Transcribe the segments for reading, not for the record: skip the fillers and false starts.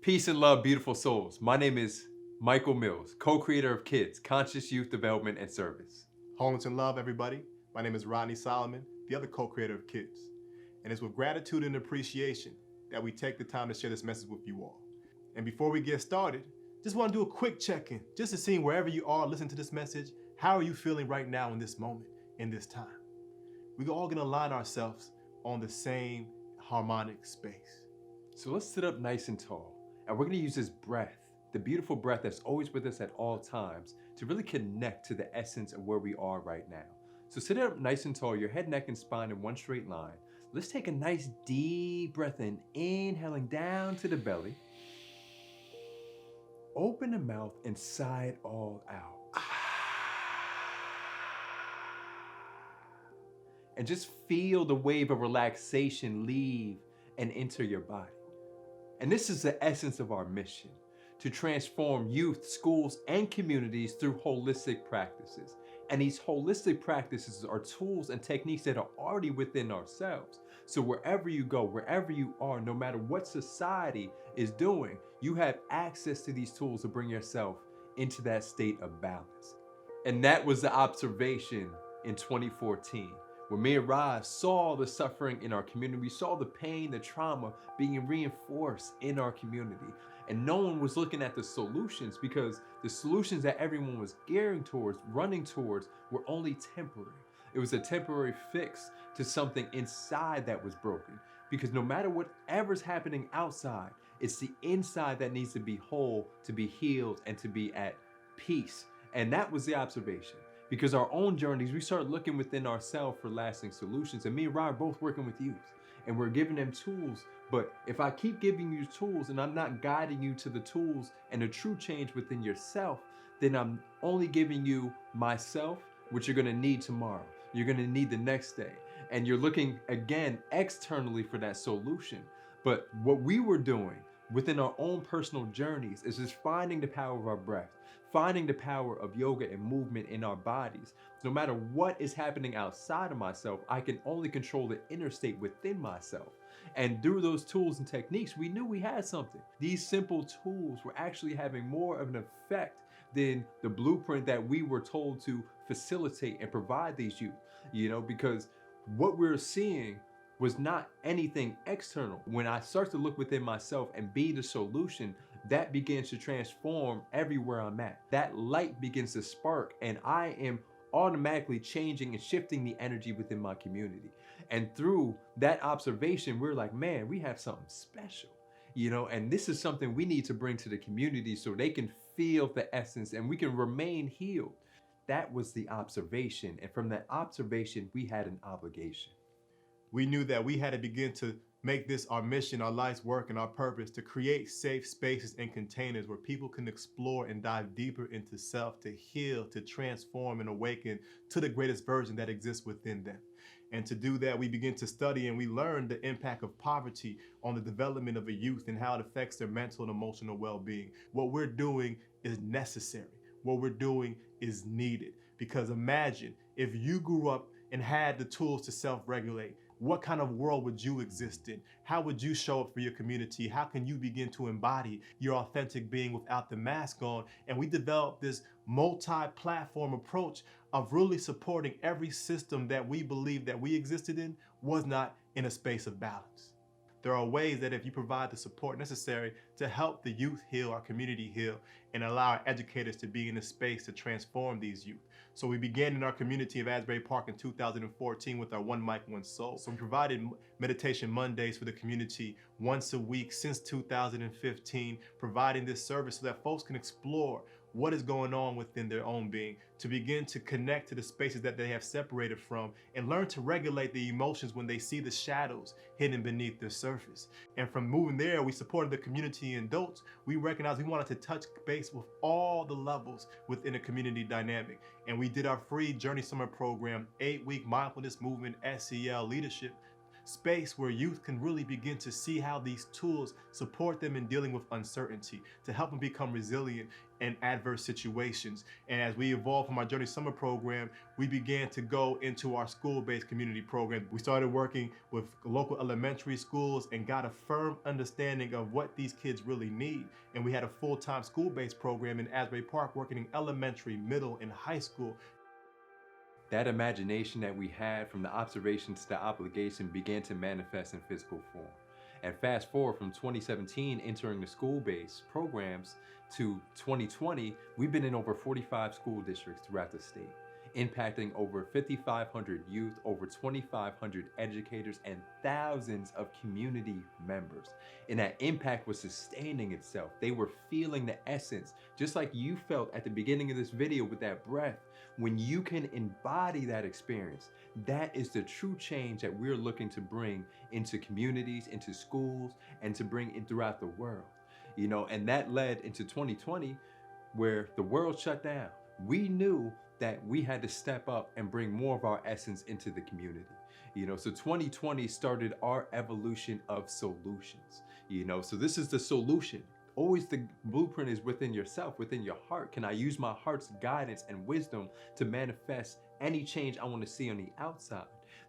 Peace and love, beautiful souls. My name is Mychal Mills, co-creator of KYDS, Conscious Youth Development and Service. Wholeness and love, everybody. My name is Rodney, Salomon, the other co-creator of KYDS. And it's with gratitude and appreciation that we take the time to share this message with you all. And before we get started, just want to do a quick check-in, just to see wherever you are listening to this message, how are you feeling right now in this moment, in this time? We're all gonna align ourselves on the same harmonic space. So let's sit up nice and tall, and we're gonna use this breath, the beautiful breath that's always with us at all times, to really connect to the essence of where we are right now. So sit up nice and tall, your head, neck, and spine in one straight line. Let's take a nice deep breath in, inhaling down to the belly. Open the mouth and sigh it all out. And just feel the wave of relaxation leave and enter your body. And this is the essence of our mission, to transform youth, schools, and communities through holistic practices. And these holistic practices are tools and techniques that are already within ourselves. So wherever you go, wherever you are, no matter what society is doing, you have access to these tools to bring yourself into that state of balance. And that was the observation in 2014. When me and Raj saw the suffering in our community, we saw the pain, the trauma being reinforced in our community. And no one was looking at the solutions, because the solutions that everyone was gearing towards, running towards, were only temporary. It was a temporary fix to something inside that was broken. Because no matter whatever's happening outside, it's the inside that needs to be whole, to be healed, and to be at peace. And that was the observation. Because our own journeys, we start looking within ourselves for lasting solutions. And me and Rod are both working with youth, and we're giving them tools. But if I keep giving you tools and I'm not guiding you to the tools and the true change within yourself, then I'm only giving you myself, which you're gonna need tomorrow. You're gonna need the next day. And you're looking again externally for that solution. But what we were doing within our own personal journeys is just finding the power of our breath, finding the power of yoga and movement in our bodies. No matter what is happening outside of myself, I can only control the inner state within myself. And through those tools and techniques, we knew we had something. These simple tools were actually having more of an effect than the blueprint that we were told to facilitate and provide these youth, because what we're seeing was not anything external. When I start to look within myself and be the solution, that begins to transform everywhere I'm at. That light begins to spark, and I am automatically changing and shifting the energy within my community. And through that observation, we're like, man, we have something special, and this is something we need to bring to the community so they can feel the essence and we can remain healed. That was the observation. And from that observation, we had an obligation. We knew that we had to begin to make this our mission, our life's work, and our purpose, to create safe spaces and containers where people can explore and dive deeper into self, to heal, to transform and awaken to the greatest version that exists within them. And to do that, we begin to study and we learn the impact of poverty on the development of a youth and how it affects their mental and emotional well-being. What we're doing is necessary. What we're doing is needed. Because imagine if you grew up and had the tools to self-regulate, what kind of world would you exist in? How would you show up for your community? How can you begin to embody your authentic being without the mask on? And we developed this multi-platform approach of really supporting every system that we believe that we existed in was not in a space of balance. There are ways that if you provide the support necessary to help the youth heal, our community heal, and allow our educators to be in a space to transform these youth. So we began in our community of Asbury Park in 2014 with our One Mic, One Soul. So we provided meditation Mondays for the community once a week since 2015, providing this service so that folks can explore what is going on within their own being, to begin to connect to the spaces that they have separated from, and learn to regulate the emotions when they see the shadows hidden beneath the surface. And from moving there, we supported the community and adults. We recognized we wanted to touch base with all the levels within a community dynamic. And we did our free Journey Summer program, 8-week mindfulness movement, SEL leadership space where youth can really begin to see how these tools support them in dealing with uncertainty, to help them become resilient in adverse situations. And as we evolved from our Journey Summer program, we began to go into our school-based community program. We started working with local elementary schools and got a firm understanding of what these kids really need. And we had a full-time school-based program in Asbury Park working in elementary, middle, and high school. That imagination that we had from the observations to obligation began to manifest in physical form. And fast forward from 2017 entering the school-based programs to 2020, we've been in over 45 school districts throughout the state, impacting over 5,500 youth, over 2,500 educators, and thousands of community members. And that impact was sustaining itself. They were feeling the essence, just like you felt at the beginning of this video with that breath. When you can embody that experience, that is the true change that we're looking to bring into communities, into schools, and to bring it throughout the world. You know, and that led into 2020, where the world shut down. We knew that we had to step up and bring more of our essence into the community. You know, so 2020 started our evolution of solutions. You know, so this is the solution. Always the blueprint is within yourself, within your heart. Can I use my heart's guidance and wisdom to manifest any change I want to see on the outside?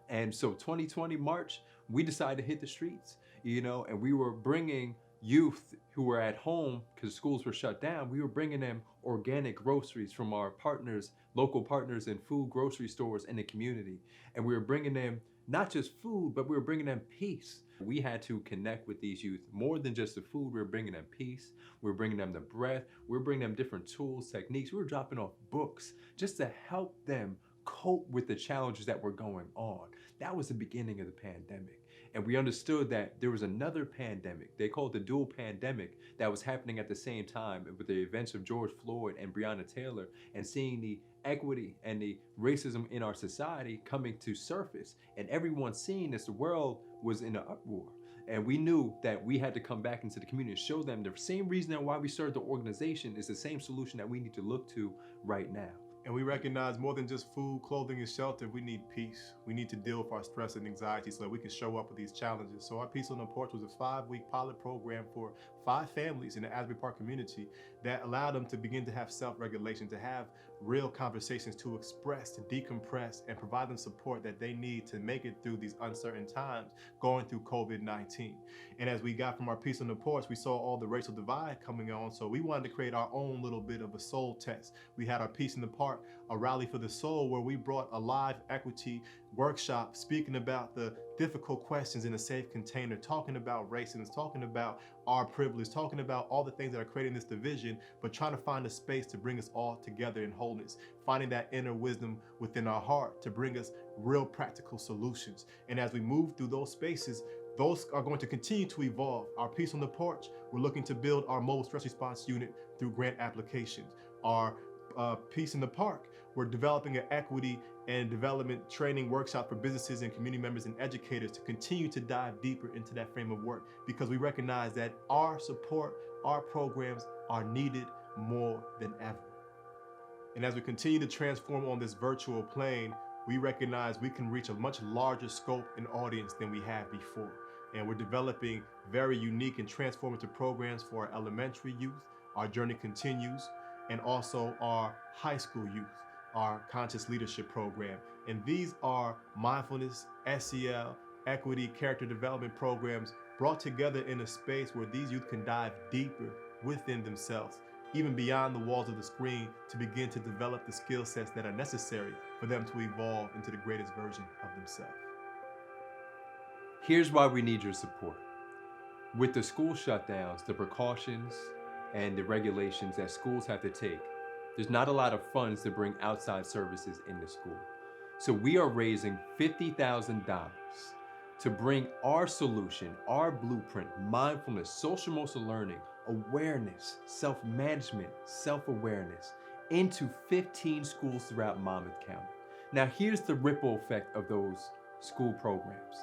And so 2020 March, we decided to hit the streets, you know, and we were bringing youth who were at home because schools were shut down. We were bringing them organic groceries from our partners, local partners in food grocery stores in the community. And we were bringing them not just food, but we were bringing them peace. We had to connect with these youth more than just the food. We were bringing them peace. We were bringing them the breath. We were bringing them different tools, techniques. We were dropping off books just to help them cope with the challenges that were going on. That was the beginning of the pandemic. And we understood that there was another pandemic, they called the dual pandemic, that was happening at the same time with the events of George Floyd and Breonna Taylor, and seeing the equity and the racism in our society coming to surface. And everyone seeing this, the world was in an uproar. And we knew that we had to come back into the community and show them the same reason why we started the organization is the same solution that we need to look to right now. And we recognize more than just food, clothing, and shelter, we need peace. We need to deal with our stress and anxiety so that we can show up with these challenges. So our Peace on the Porch was a 5-week pilot program for 5 families in the Asbury Park community that allowed them to begin to have self-regulation, to have real conversations, to express, to decompress, and provide them support that they need to make it through these uncertain times going through COVID-19. And as we got from our Peace on the Porch, we saw all the racial divide coming on. So we wanted to create our own little bit of a soul test. We had our Peace in the Park, a rally for the soul, where we brought a live equity workshop speaking about the difficult questions in a safe container, talking about racism, talking about our privilege, talking about all the things that are creating this division, but trying to find a space to bring us all together in wholeness, finding that inner wisdom within our heart to bring us real practical solutions. And as we move through those spaces, those are going to continue to evolve. Our Peace on the Porch, we're looking to build our mobile stress response unit through grant applications. Our Peace in the Park, we're developing an equity and development training workshop for businesses and community members and educators to continue to dive deeper into that frame of work, because we recognize that our support, our programs are needed more than ever. And as we continue to transform on this virtual plane, we recognize we can reach a much larger scope and audience than we have before. And we're developing very unique and transformative programs for our elementary youth, our Journey Continues, and also our high school youth, our Conscious Leadership Program. And these are mindfulness, SEL, equity, character development programs brought together in a space where these youth can dive deeper within themselves, even beyond the walls of the screen, to begin to develop the skill sets that are necessary for them to evolve into the greatest version of themselves. Here's why we need your support. With the school shutdowns, the precautions, and the regulations that schools have to take, there's not a lot of funds to bring outside services into school. So we are raising $50,000 to bring our solution, our blueprint, mindfulness, social emotional learning, awareness, self-management, self-awareness into 15 schools throughout Monmouth County. Now here's the ripple effect of those school programs.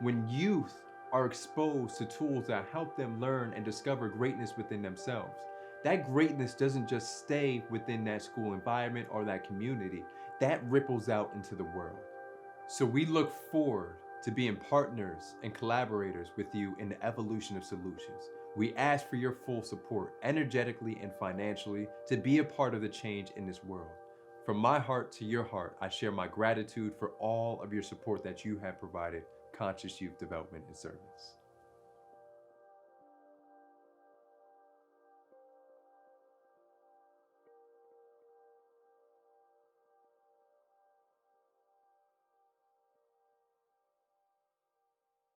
When youth are exposed to tools that help them learn and discover greatness within themselves, that greatness doesn't just stay within that school environment or that community, that ripples out into the world. So we look forward to being partners and collaborators with you in the evolution of solutions. We ask for your full support, energetically and financially, to be a part of the change in this world. From my heart to your heart, I share my gratitude for all of your support that you have provided Conscious Youth Development and Service.